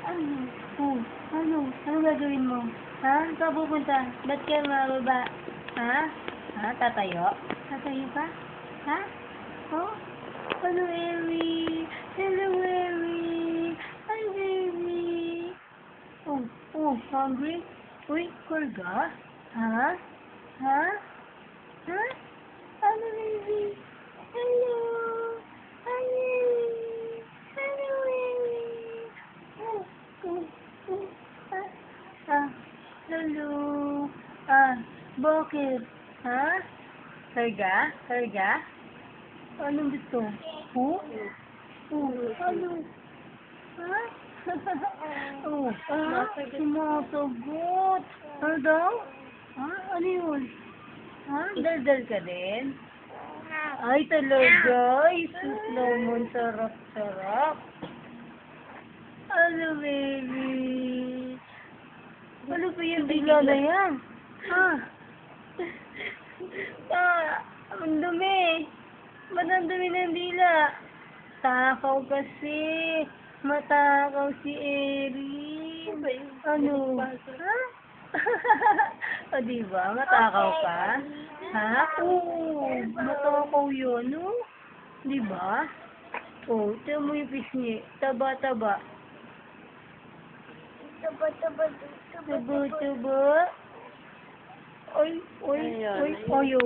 Ano? Oh, ano? Ano gagawin mo? Ha? Saan ka pupunta? Ba't ka mababa? Ha? Ha? Tatayo? Tatayo ka? Ha? Oh? Hello, Eri. Hello, Eri. Hi, baby. Oh, oh, hungry? Uy, kurga? Ha? Ha? Ha? Hello, baby. Hello. Hi, Eri. Hello, Eri. Oh, oh, oh. Hello. Bakit? Ha? Karga? Karga? Anong gusto? Oh? Oh, ano? Ha? Oh, sumasagot. Ano daw? Ha? Ano yun? Ha? Daldal ka din? Ay, talaga? Ay, sus naman. Sarap-sarap. Ano, baby? Ano ba yung dila na yan? Ha? Ang dumi. Ba't ang dumi ng dila? Takaw kasi. Matakaw si Erin. Ano? Ha? O, diba? Matakaw ka? Ha? Oo. Matakaw yun, no? Diba? O, tiyan mo yung pisngi. Taba-taba. Taba-taba. Taba-taba. Oy, oy, oy, oy.